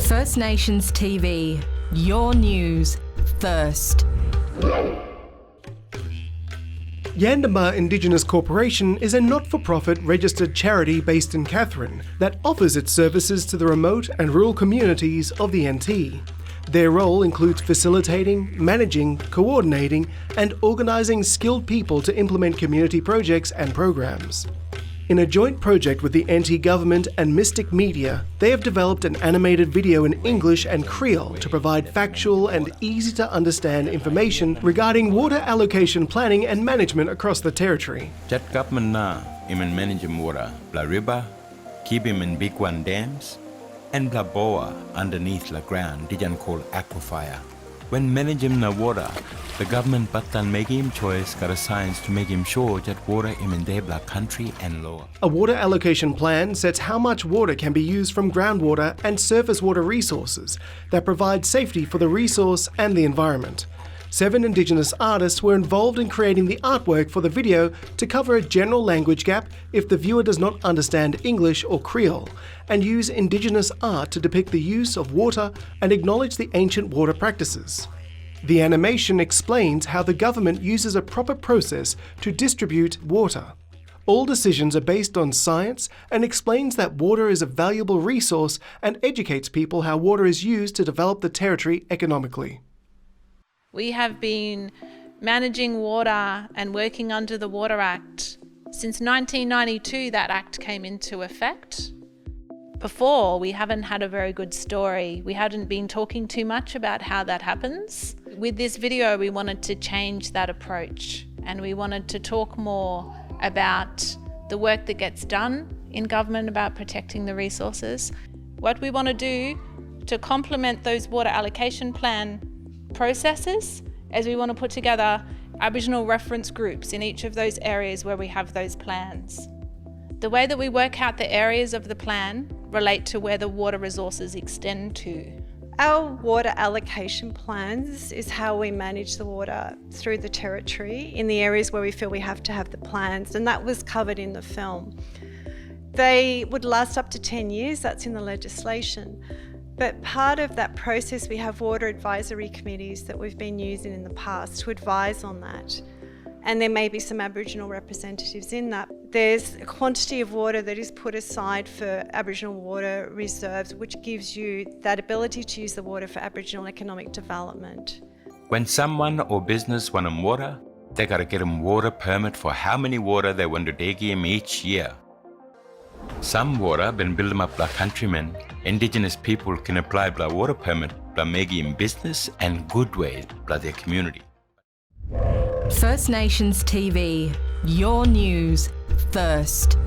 First Nations TV, your news first. Yandamah Indigenous Corporation is a not-for-profit registered charity based in Katherine that offers its services to the remote and rural communities of the NT. Their role includes facilitating, managing, coordinating and organising skilled people to implement community projects and programs. In a joint project with the NT Government and Mystic Media, they have developed an animated video in English and Kriol to provide factual and easy-to-understand information regarding water allocation planning and management across the territory. Chat government na iman manage water, bla river, keep him in big one dams, and bla boa underneath the ground, dijan called aquifer. When managing the water, the government batan make him choice got a science to make him sure that water in their black country and lower. A water allocation plan sets how much water can be used from groundwater and surface water resources that provide safety for the resource and the environment. 7 Indigenous artists were involved in creating the artwork for the video to cover a general language gap if the viewer does not understand English or Kriol, and use Indigenous art to depict the use of water and acknowledge the ancient water practices. The animation explains how the government uses a proper process to distribute water. All decisions are based on science and explains that water is a valuable resource and educates people how water is used to develop the territory economically. We have been managing water and working under the Water Act since 1992. That act came into effect. Before, we haven't had a very good story. We hadn't been talking too much about how that happens. With this video, we wanted to change that approach, and we wanted to talk more about the work that gets done in government about protecting the resources. What we want to do to complement those water allocation plan processes as we want to put together Aboriginal reference groups in each of those areas where we have those plans. The way that we work out the areas of the plan relate to where the water resources extend to. Our water allocation plans is how we manage the water through the territory in the areas where we feel we have to have the plans, and that was covered in the film. They would last up to 10 years, that's in the legislation. But part of that process, we have water advisory committees that we've been using in the past to advise on that. And there may be some Aboriginal representatives in that. There's a quantity of water that is put aside for Aboriginal water reserves, which gives you that ability to use the water for Aboriginal economic development. When someone or business want them water, they gotta get them water permit for how many water they want to take in each year. Some water been built up by countrymen. Indigenous people can apply by water permit by making business and good ways by their community. First Nations TV, your news first.